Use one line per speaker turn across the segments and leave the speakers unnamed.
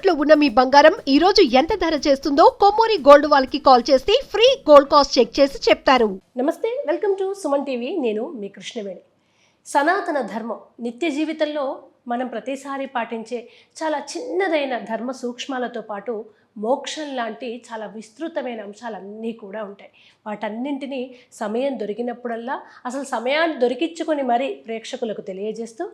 తాకట్టులో ఉన్న మీ బంగారం ఈ రోజు ఎంత ధర చేస్తుందో కొమ్మూరి గోల్డ్ వాళ్ళకి కాల్ చేస్తే ఫ్రీ గోల్డ్ కాస్ట్ చెక్ చేసి చెప్తారు.
నమస్తే, వెల్కమ్ టు సుమన్ టీవీ. నేను మీ కృష్ణవేణి. సనాతన ధర్మం నిత్య జీవితంలో మనం ప్రతిసారి పాటించే చాలా చిన్నదైన ధర్మ సూక్ష్మాలతో పాటు మోక్షం లాంటి చాలా విస్తృతమైన అంశాలన్నీ కూడా ఉంటాయి. వాటన్నింటినీ సమయం దొరికినప్పుడల్లా అసలు సమయాన్ని దొరికించుకొని మరీ ప్రేక్షకులకు తెలియజేస్తూ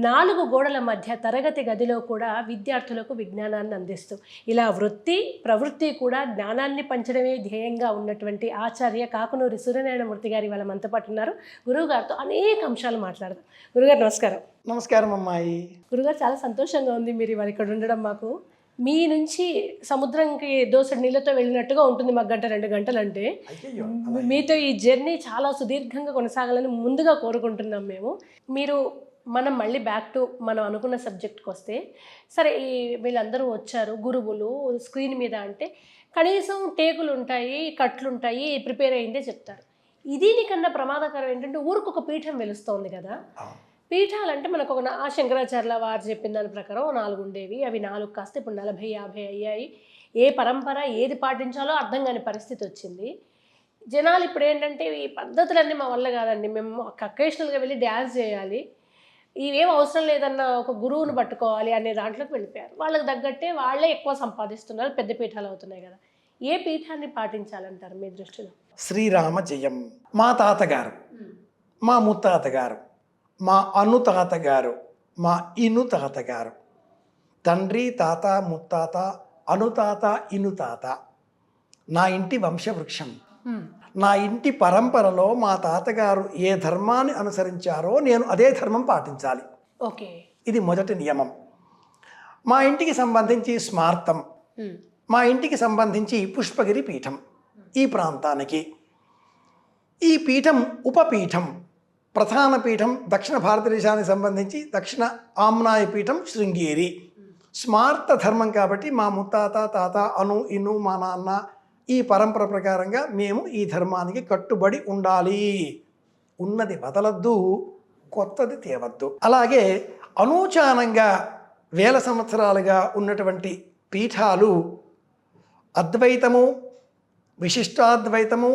4 గోడల మధ్య తరగతి గదిలో కూడా విద్యార్థులకు విజ్ఞానాన్ని అందిస్తూ ఇలా వృత్తి ప్రవృత్తి కూడా జ్ఞానాన్ని పంచడమే ధ్యేయంగా ఉన్నటువంటి ఆచార్య కాకునూరి సూర్యనారాయణమూర్తి గారి వాళ్ళ మనతో పాటు ఉన్నారు. గురువుగారితో అనేక అంశాలు మాట్లాడదాం. గురుగారు నమస్కారం.
నమస్కారం అమ్మాయి.
గురుగారు, చాలా సంతోషంగా ఉంది మీరు ఇవాళ ఇక్కడ ఉండడం. మాకు మీ నుంచి సముద్రంకి దోసెడు నీళ్ళతో వెళ్ళినట్టుగా ఉంటుంది మాకు 1-2 గంటలు. అంటే మీతో ఈ జర్నీ చాలా సుదీర్ఘంగా కొనసాగాలని ముందుగా కోరుకుంటున్నాం మేము. మనం మళ్ళీ బ్యాక్ టు మనం అనుకున్న సబ్జెక్ట్కి వస్తే, సరే ఈ వీళ్ళందరూ వచ్చారు గురువులు స్క్రీన్ మీద అంటే కనీసం టేకులు ఉంటాయి, కట్లు ఉంటాయి, ప్రిపేర్ అయిందే చెప్తారు. ఇది నీకన్నా ప్రమాదకరం ఏంటంటే ఊరికొక పీఠం వెలుస్తోంది కదా. పీఠాలంటే మనకు ఒక శంకరాచార్యుల వారు చెప్పిన దాని ప్రకారం 4 ఉండేవి. అవి 4 కాస్త ఇప్పుడు 40-50 అయ్యాయి. ఏ పరంపర ఏది పాటించాలో అర్థం కాని పరిస్థితి వచ్చింది. జనాలు ఇప్పుడు ఏంటంటే ఈ పద్ధతులన్నీ మా వల్ల కాదండి, మేము అకేషనల్గా వెళ్ళి డ్యాన్స్ చేయాలి, ఇవేం అవసరం లేదన్న ఒక గురువుని పట్టుకోవాలి అనే దాంట్లోకి వెళ్ళిపోయారు. వాళ్ళకి తగ్గట్టే వాళ్ళే ఎక్కువ సంపాదిస్తున్నారు, పెద్ద పీఠాలు అవుతున్నాయి కదా. ఏ పీఠాన్ని పాటించాలంటారు మీ దృష్టిలో?
శ్రీరామ జయం. మా తాతగారు, మా ముత్తాతగారు, మా అనుతాతగారు, మా ఇనుతాతగారు, తండ్రి తాత ముత్తాత అనుతాత ఇనుతాత నా ఇంటి వంశవృక్షం. నా ఇంటి పరంపరలో మా తాతగారు ఏ ధర్మాన్ని అనుసరించారో నేను అదే ధర్మం పాటించాలి.
ఓకే,
ఇది మొదటి నియమం. మా ఇంటికి సంబంధించి స్మార్తం, మా ఇంటికి సంబంధించి పుష్పగిరి పీఠం. ఈ ప్రాంతానికి ఈ పీఠం ఉపపీఠం. ప్రధాన పీఠం దక్షిణ భారతదేశానికి సంబంధించి దక్షిణ ఆమ్నాయ పీఠం శృంగేరి. స్మార్త ధర్మం కాబట్టి మా ముత్తాత తాత అను ఇను మా నాన్న ఈ పరంపర ప్రకారంగా మేము ఈ ధర్మానికి కట్టుబడి ఉండాలి. ఉన్నది వదలద్దు, కొత్తది తేవద్దు. అలాగే అనూచానంగా 1000 సంవత్సరాలుగా ఉన్నటువంటి పీఠాలు అద్వైతము, విశిష్టాద్వైతము,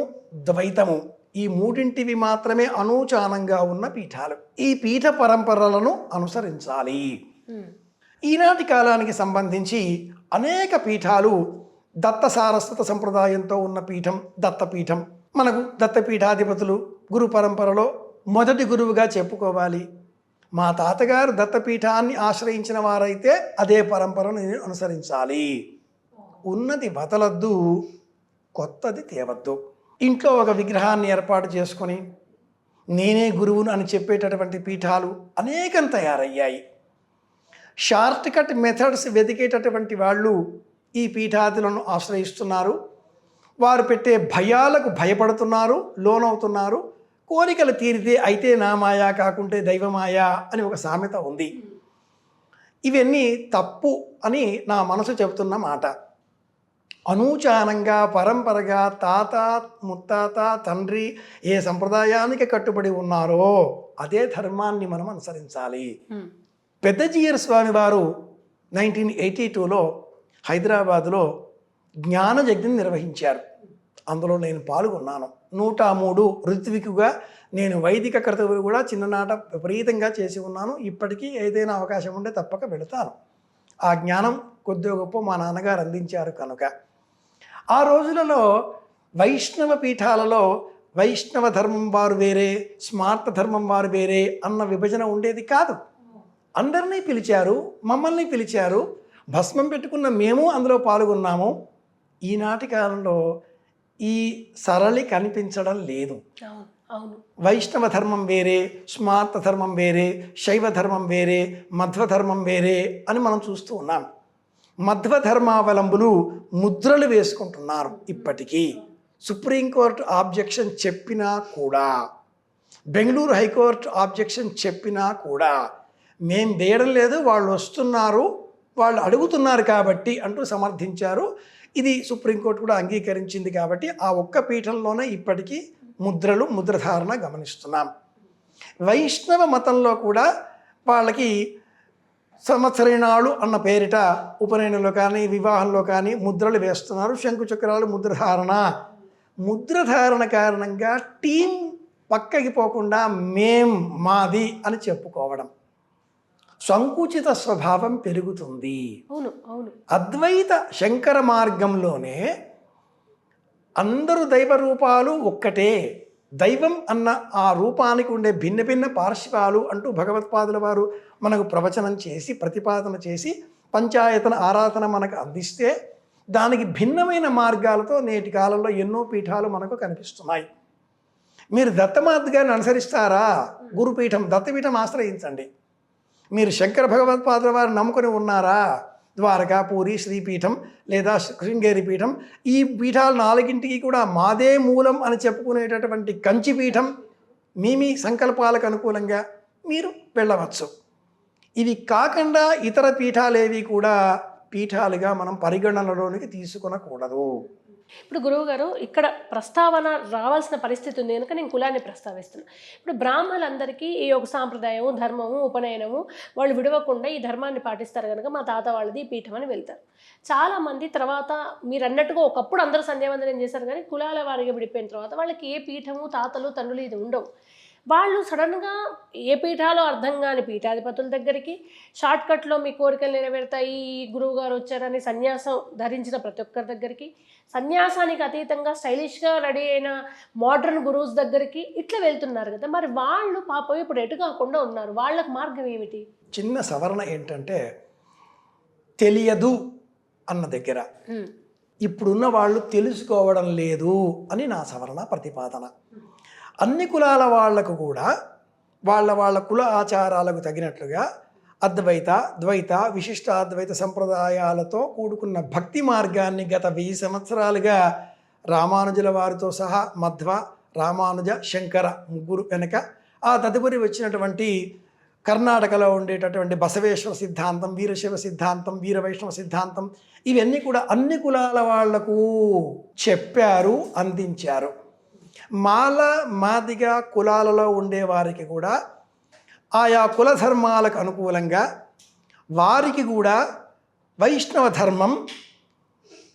ద్వైతము ఈ 3 మాత్రమే అనూచానంగా ఉన్న పీఠాలు. ఈ పీఠ పరంపరలను అనుసరించాలి. ఈనాటి కాలానికి సంబంధించి అనేక పీఠాలు దత్త సారస్వత సంప్రదాయంతో ఉన్న పీఠం దత్తపీఠం. మనకు దత్తపీఠాధిపతులు గురు పరంపరలో మొదటి గురువుగా చెప్పుకోవాలి. మా తాతగారు దత్తపీఠాన్ని ఆశ్రయించిన వారైతే అదే పరంపరను అనుసరించాలి. ఉన్నది వదలద్దు, కొత్తది తేవద్దు. ఇంట్లో ఒక విగ్రహాన్ని ఏర్పాటు చేసుకొని నేనే గురువును అని చెప్పేటటువంటి పీఠాలు అనేకం తయారయ్యాయి. షార్ట్ కట్ మెథడ్స్ వెతికేటటువంటి వాళ్ళు ఈ పీఠాదులను ఆశ్రయిస్తున్నారు. వారు పెట్టే భయాలకు భయపడుతున్నారు, లోనవుతున్నారు. కోరికలు తీరితే అయితే నా మాయా కాకుంటే దైవమాయా అని ఒక సామెత ఉంది. ఇవన్నీ తప్పు అని నా మనసు చెబుతున్న మాట. అనూచానంగా పరంపరగా తాత ముత్తాత తండ్రి ఏ సంప్రదాయానికి కట్టుబడి ఉన్నారో అదే ధర్మాన్ని మనం అనుసరించాలి. పెద్దజీయర్ స్వామి వారు 1982లో హైదరాబాదులో జ్ఞానయజ్ఞం నిర్వహించారు. అందులో నేను పాల్గొన్నాను. 103 ఋత్వికుగా నేను వైదిక కర్తవ్యులు కూడా చిన్ననాట విపరీతంగా చేసి ఉన్నాను. ఇప్పటికీ ఏదైనా అవకాశం ఉంటే తప్పక వెళతాను. ఆ జ్ఞానం కొద్దిగా గొప్ప మా నాన్నగారు అందించారు కనుక. ఆ రోజులలో వైష్ణవ పీఠాలలో వైష్ణవ ధర్మం వారు వేరే, స్మార్త ధర్మం వారు వేరే అన్న విభజన ఉండేది కాదు. అందరినీ పిలిచారు, మమ్మల్ని పిలిచారు. భస్మం పెట్టుకున్న మేము అందులో పాల్గొన్నాము. ఈనాటి కాలంలో ఈ సరళి కనిపించడం లేదు. వైష్ణవ ధర్మం వేరే, స్మార్త ధర్మం వేరే, శైవ ధర్మం వేరే, మధ్వ ధర్మం వేరే అని మనం చూస్తూ ఉన్నాం. మధ్వ ధర్మావలంబులు ముద్రలు వేసుకుంటున్నారు. ఇప్పటికీ సుప్రీంకోర్టు ఆబ్జెక్షన్ చెప్పినా కూడా, బెంగళూరు హైకోర్టు ఆబ్జెక్షన్ చెప్పినా కూడా మేం వేయడం లేదు, వాళ్ళు వస్తున్నారు, వాళ్ళు అడుగుతున్నారు కాబట్టి అంటూ సమర్థించారు. ఇది సుప్రీంకోర్టు కూడా అంగీకరించింది కాబట్టి ఆ ఒక్క పీఠంలోనే ఇప్పటికీ ముద్రధారణ గమనిస్తున్నాం. వైష్ణవ మతంలో కూడా వాళ్ళకి సంవత్సరీణాలు అన్న పేరిట ఉపనయనంలో కానీ వివాహంలో కానీ ముద్రలు వేస్తున్నారు. శంకుచక్రాలు ముద్రధారణ. ముద్రధారణ కారణంగా టీం పక్కకి పోకుండా మాది అని చెప్పుకోవడం, సంకుచిత స్వభావం పెరుగుతుంది.
అవును అవును.
అద్వైత శంకర మార్గంలోనే అందరూ దైవ రూపాలు ఒక్కటే, దైవం అన్న ఆ రూపానికి ఉండే భిన్న భిన్న పార్శ్వాలు అంటూ భగవత్పాదుల వారు మనకు ప్రవచనం చేసి ప్రతిపాదన చేసి పంచాయతన ఆరాధన మనకు అందిస్తే దానికి భిన్నమైన మార్గాలతో నేటి కాలంలో ఎన్నో పీఠాలు మనకు కనిపిస్తున్నాయి. మీరు దత్తమాత గారిని అనుసరిస్తారా? గురుపీఠం దత్తపీఠం ఆశ్రయించండి. మీరు శంకర భగవత్పాదుల వారు నమ్ముకొని ఉన్నారా? ద్వారకా, పూరి, శ్రీపీఠం లేదా శృంగేరి పీఠం, ఈ పీఠాలు 4ంటికి కూడా మాదే మూలం అని చెప్పుకునేటటువంటి కంచిపీఠం మీ సంకల్పాలకు అనుకూలంగా మీరు వెళ్ళవచ్చు. ఇవి కాకుండా ఇతర పీఠాలేవి కూడా పీఠాలుగా మనం పరిగణనలోనికి తీసుకొనకూడదు.
ఇప్పుడు గురువు గారు ఇక్కడ ప్రస్తావన రావాల్సిన పరిస్థితి ఉంది కనుక నేను కులాన్ని ప్రస్తావిస్తున్నాను. ఇప్పుడు బ్రాహ్మణులందరికీ ఈ యొక్క సాంప్రదాయము, ధర్మము, ఉపనయనము వాళ్ళు విడవకుండా ఈ ధర్మాన్ని పాటిస్తారు కనుక మా తాత వాళ్ళది పీఠం అని వెళ్తారు. చాలామంది తర్వాత మీరు అన్నట్టుగా ఒకప్పుడు అందరూ సంధ్యావందనం చేశారు, కానీ కులాల వారిగా విడిపోయిన తర్వాత వాళ్ళకి ఏ పీఠము, తాతలు, తండ్రులు ఇది ఉండవు. వాళ్ళు సడన్గా ఏ పీఠాలో అర్థం కాని పీఠాధిపతుల దగ్గరికి షార్ట్కట్లో మీ కోరికలు నెరవేరుతాయి, గురువు గారు వచ్చారని సన్యాసం ధరించిన ప్రతి ఒక్కరి దగ్గరికి, సన్యాసానికి అతీతంగా స్టైలిష్గా రెడీ అయిన మోడర్న్ గురువుస్ దగ్గరికి ఇట్లా వెళ్తున్నారు కదా. మరి వాళ్ళు పాపం ఇప్పుడు ఎటు కాకుండా ఉన్నారు, వాళ్ళకు మార్గం ఏమిటి?
చిన్న సవరణ ఏంటంటే, తెలియదు అన్న దగ్గర ఇప్పుడున్న వాళ్ళు తెలుసుకోవడం లేదు అని నా సవరణ ప్రతిపాదన. అన్ని కులాల వాళ్లకు కూడా వాళ్ళ కుల ఆచారాలకు తగినట్లుగా అద్వైత, ద్వైత, విశిష్టాద్వైత సంప్రదాయాలతో కూడుకున్న భక్తి మార్గాన్ని గత 1000 సంవత్సరాలుగా రామానుజుల వారితో సహా మధ్వ, రామానుజ, శంకర ముగ్గురు వెనక ఆ తదుపరి వచ్చినటువంటి కర్ణాటకలో ఉండేటటువంటి బసవేశ్వర సిద్ధాంతం, వీరశైవ సిద్ధాంతం, వీరవైష్ణవ సిద్ధాంతం, ఇవన్నీ కూడా అన్ని కులాల వాళ్లకు చెప్పారు, అందించారు. మాల మాదిగ కులాలలో ఉండేవారికి కూడా ఆయా కుల ధర్మాలకు అనుకూలంగా వారికి కూడా వైష్ణవ ధర్మం,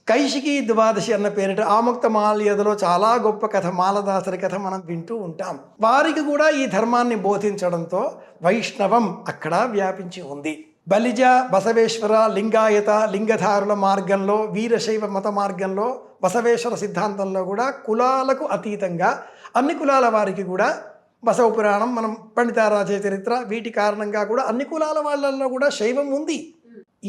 కైశికీ ద్వాదశి అన్న పేరిట ఆముక్త మాల్యదలో చాలా గొప్ప కథ, మాలదాసరి కథ మనం వింటూ ఉంటాం. వారికి కూడా ఈ ధర్మాన్ని బోధించడంతో వైష్ణవం అక్కడ వ్యాపించి ఉంది. బలిజ, బసవేశ్వర, లింగాయత, లింగధారుల మార్గంలో, వీరశైవ మత మార్గంలో, బసవేశ్వర సిద్ధాంతంలో కూడా కులాలకు అతీతంగా అన్ని కులాల వారికి కూడా బసవ పురాణం, మనం పండితారాజ చరిత్ర, వీటి కారణంగా కూడా అన్ని కులాల వాళ్ళల్లో కూడా శైవం ఉంది.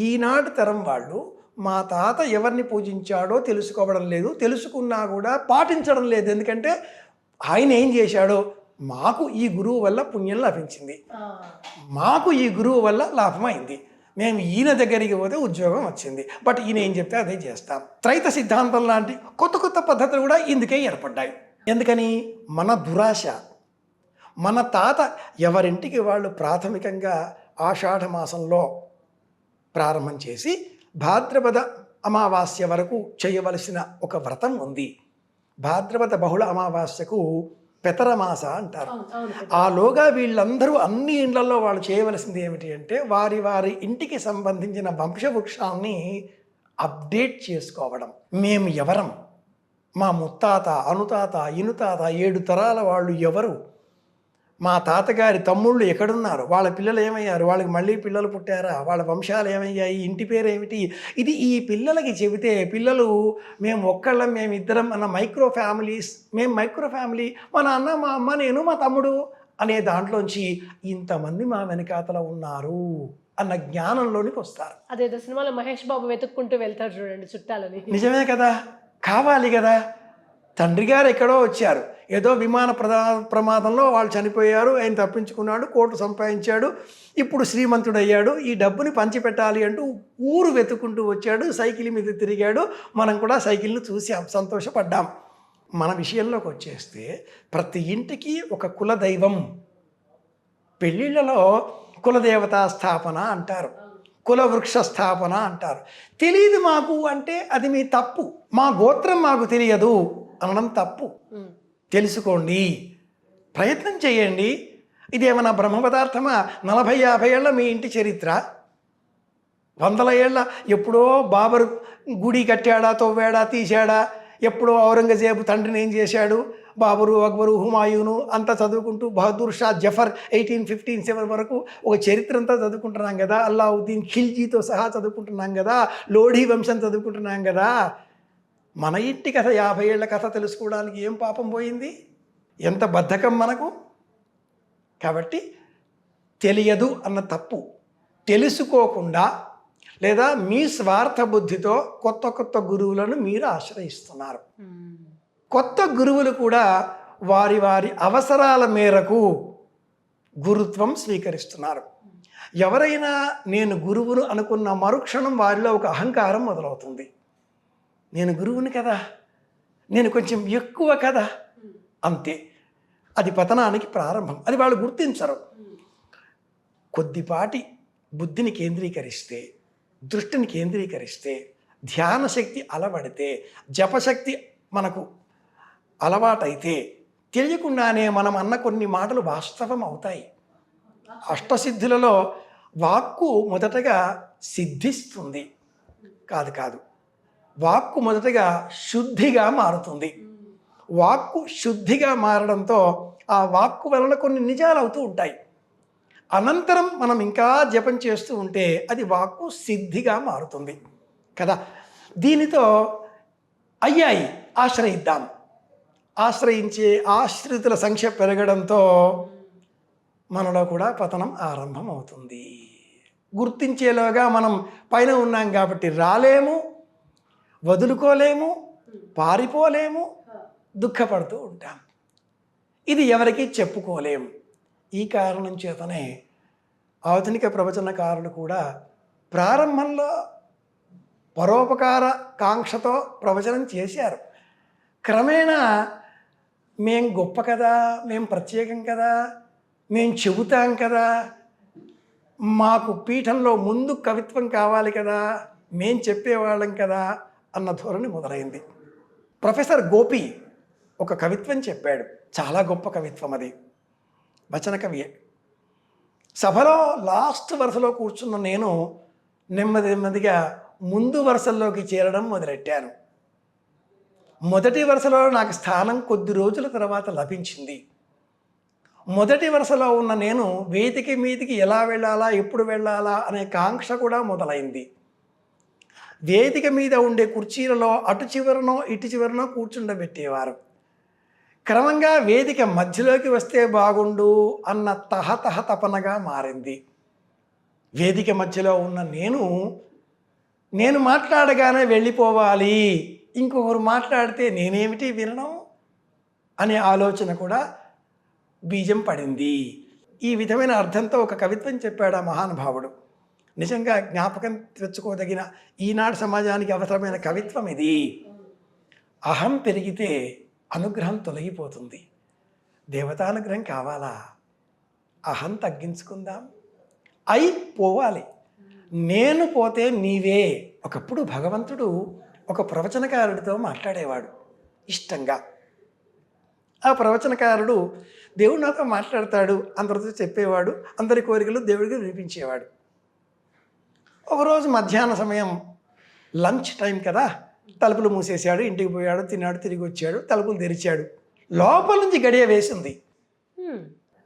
ఈనాటి తరం వాళ్ళు మా తాత ఎవరిని పూజించాడో తెలుసుకోవడం లేదు, తెలుసుకున్నా కూడా పాటించడం లేదు. ఎందుకంటే ఆయన ఏం చేశాడో, మాకు ఈ గురువు వల్ల పుణ్యం లభించింది, మాకు ఈ గురువు వల్ల లాభమైంది, మేము ఈయన దగ్గరికి పోతే ఉద్యోగం వచ్చింది, బట్ ఈయన ఏం చెప్తే అదే చేస్తాం. త్రైత సిద్ధాంతం లాంటి కొత్త కొత్త పద్ధతులు కూడా ఇందుకే ఏర్పడ్డాయి. ఎందుకని? మన దురాశ. మన తాత ఎవరింటికి వాళ్ళు ప్రాథమికంగా ఆషాఢ మాసంలో ప్రారంభం చేసి భాద్రపద అమావాస్య వరకు చేయవలసిన ఒక వ్రతం ఉంది. భాద్రపద బహుళ అమావాస్యకు పెతరమాస అంటారు. ఆలోగా వీళ్ళందరూ అన్ని ఇండ్లలో వాళ్ళు చేయవలసింది ఏమిటి అంటే, వారి వారి ఇంటికి సంబంధించిన వంశవృక్షాన్ని అప్డేట్ చేసుకోవడం. మేము ఎవరం, మా ముత్తాత, అనుతాత, ఇనుతాత, 7 తరాల వాళ్ళు ఎవరు, మా తాతగారి తమ్ముళ్ళు ఎక్కడున్నారు, వాళ్ళ పిల్లలు ఏమయ్యారు, వాళ్ళకి మళ్ళీ పిల్లలు పుట్టారా, వాళ్ళ వంశాలు ఏమయ్యాయి, ఇంటి పేరు ఏమిటి, ఇది ఈ పిల్లలకి చెబితే పిల్లలు మేము ఒక్కళ్ళం, మేమిద్దరం అన్న మైక్రో ఫ్యామిలీస్, మేము మైక్రో ఫ్యామిలీ, మా నాన్న, మా అమ్మ, నేను, మా తమ్ముడు అనే దాంట్లోంచి ఇంతమంది మా వెనకాతల ఉన్నారు అన్న జ్ఞానంలోనికి వస్తారు.
అదేదో సినిమాలో మహేష్ బాబు వెతుక్కుంటూ వెళ్తారు చూడండి చుట్టాలని.
నిజమే కదా, కావాలి కదా. తండ్రి గారు ఎక్కడో వచ్చారు, ఏదో విమాన ప్రమాదంలో వాళ్ళు చనిపోయారు, ఆయన తప్పించుకున్నాడు, కోట్లు సంపాదించాడు, ఇప్పుడు శ్రీమంతుడయ్యాడు, ఈ డబ్బుని పంచిపెట్టాలి అంటూ ఊరు వెతుక్కుంటూ వచ్చాడు, సైకిల్ మీద తిరిగాడు, మనం కూడా సైకిల్ను చూసాం, సంతోషపడ్డాం. మన విషయంలోకి వచ్చేస్తే ప్రతి ఇంటికి ఒక కులదైవం. పెళ్ళిళ్ళలో కులదేవతా స్థాపన అంటారు, కులవృక్ష స్థాపన అంటారు. తెలియదు మాకు అంటే అది మీ తప్పు. మా గోత్రం మాకు తెలియదు అనడం తప్పు. తెలుసుకోండి, ప్రయత్నం చేయండి. ఇదేమన్నా బ్రహ్మ పదార్థమా? 40-50 ఏళ్ళ మీ ఇంటి చరిత్ర, వందల ఏళ్ళ ఎప్పుడో బాబరు గుడి కట్టాడా, తవ్వాడా, తీశాడా, ఎప్పుడో ఔరంగజేబు తండ్రిని ఏం చేశాడు, బాబరు, అక్బరు, హుమాయూను అంతా చదువుకుంటూ బహదూర్ షా జఫర్ 1857 వరకు ఒక చరిత్ర అంతా చదువుకుంటున్నాం కదా, అల్లావుద్దీన్ ఖిల్జీతో సహా చదువుకుంటున్నాం కదా, లోఢీ వంశం చదువుకుంటున్నాం కదా. మన ఇంటి కథ 50 ఏళ్ల కథ తెలుసుకోవడానికి ఏం పాపం పోయింది? ఎంత బద్ధకం మనకు. కాబట్టి తెలియదు అన్న తప్పు. తెలుసుకోకుండా లేదా మీ స్వార్థ బుద్ధితో కొత్త కొత్త గురువులను మీరు ఆశ్రయిస్తున్నారు. కొత్త గురువులు కూడా వారి వారి అవసరాల మేరకు గురుత్వం స్వీకరిస్తున్నారు. ఎవరైనా నేను గురువును అనుకున్న మరుక్షణం వారిలో ఒక అహంకారం మొదలవుతుంది. నేను గురువుని కదా, నేను కొంచెం ఎక్కువ కదా, అంతే. అది పతనానికి ప్రారంభం. అది వాళ్ళు గుర్తించరు. కొద్దిపాటి బుద్ధిని కేంద్రీకరిస్తే, దృష్టిని కేంద్రీకరిస్తే, ధ్యాన శక్తి అలవడితే, జపశక్తి మనకు అలవాటైతే తెలియకుండానే మనం అన్న కొన్ని మాటలు వాస్తవం అవుతాయి. అష్టసిద్ధులలో వాక్కు మొదటగా సిద్ధిస్తుంది. కాదు, వాక్కు మొదటగా శుద్ధిగా మారుతుంది. వాక్కు శుద్ధిగా మారడంతో ఆ వాక్కు వలన కొన్ని నిజాలు అవుతూ ఉంటాయి. అనంతరం మనం ఇంకా జపం చేస్తూ ఉంటే అది వాక్కు సిద్ధిగా మారుతుంది కదా. దీనితో అయ్యాయి, ఆశ్రయిద్దాం. ఆశ్రయించే ఆశ్రితుల సంఖ్య పెరగడంతో మనలో కూడా పతనం ఆరంభం అవుతుంది. గుర్తించేలోగా మనం పైన ఉన్నాం కాబట్టి రాలేము, వదులుకోలేము, పారిపోలేము, దుఃఖపడుతూ ఉంటాం. ఇది ఎవరికీ చెప్పుకోలేము. ఈ కారణం చేతనే ఆధునిక ప్రవచనకారులు కూడా ప్రారంభంలో పరోపకార కాంక్షతో ప్రవచనం చేశారు. క్రమేణా మేం గొప్ప కదా, మేం ప్రత్యేకం కదా, మేం చెబుతాం కదా, మాకు పీఠంలో ముందు కవిత్వం కావాలి కదా, మేం చెప్పేవాళ్ళం కదా అన్న ధోరణి మొదలైంది. ప్రొఫెసర్ గోపి ఒక కవిత్వం చెప్పాడు. చాలా గొప్ప కవిత్వం అది. వచన కవియే. సభలో లాస్ట్ వరుసలో కూర్చున్న నేను నెమ్మదిగా ముందు వరుసల్లోకి చేరడం మొదలెట్టాను. మొదటి వరుసలో నాకు స్థానం కొద్ది రోజుల తర్వాత లభించింది. మొదటి వరుసలో ఉన్న నేను వేదిక మీదికి ఎలా వెళ్ళాలా, ఎప్పుడు వెళ్ళాలా అనే కాంక్ష కూడా మొదలైంది. వేదిక మీద ఉండే కుర్చీలలో అటు చివరనో ఇటు చివరనో కూర్చుండబెట్టేవారు. క్రమంగా వేదిక మధ్యలోకి వస్తే బాగుండు అన్న తహతహ తపనగా మారింది. వేదిక మధ్యలో ఉన్న నేను మాట్లాడగానే వెళ్ళిపోవాలి, ఇంకొకరు మాట్లాడితే నేనేమిటి వినడం అనే ఆలోచన కూడా బీజం పడింది. ఈ విధమైన అర్థంతో ఒక కవిత్వం చెప్పాడు ఆ మహానుభావుడు. నిజంగా జ్ఞాపకం తెచ్చుకోదగిన ఈనాడు సమాజానికి అవసరమైన కవిత్వం ఇది. అహం పెరిగితే అనుగ్రహం తొలగిపోతుంది. దేవతానుగ్రహం కావాలా? అహం తగ్గించుకుందాం. పోవాలి. నేను పోతే నీవే. ఒకప్పుడు భగవంతుడు ఒక ప్రవచనకారుడితో మాట్లాడేవాడు ఇష్టంగా. ఆ ప్రవచనకారుడు దేవుడు నాతో మాట్లాడతాడు, అందరితో చెప్పేవాడు, అందరి కోరికలు దేవుడికి వినిపించేవాడు. ఒకరోజు మధ్యాహ్న సమయం లంచ్ టైం కదా, తలుపులు మూసేశాడు, ఇంటికి పోయాడు, తిన్నాడు, తిరిగి వచ్చాడు, తలుపులు తెరిచాడు. లోపల నుంచి గడియ వేసింది.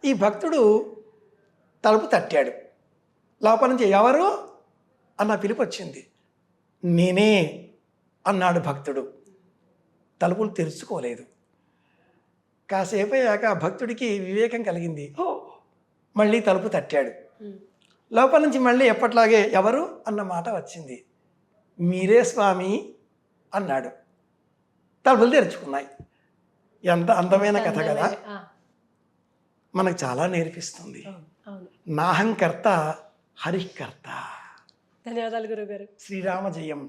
ఈ భక్తుడు తలుపు తట్టాడు. లోపల నుంచి ఎవరు అన్న పిలుపు వచ్చింది. నేనే అన్నాడు భక్తుడు. తలుపులు తెరుచుకోలేదు. కాసేపు అయ్యాక భక్తుడికి వివేకం కలిగింది. మళ్ళీ తలుపు తట్టాడు. లోపల నుంచి మళ్ళీ ఎప్పట్లాగే ఎవరు అన్న మాట వచ్చింది. మీరే స్వామి అన్నాడు. తలుపులు తెరుచుకున్నాయి. ఎంత అందమైన కథ కదా, మనకు చాలా నేర్పిస్తుంది. నాహంకర్త హరికర్త.
ధన్యవాదాలు గురుగారు.
శ్రీరామ జయం.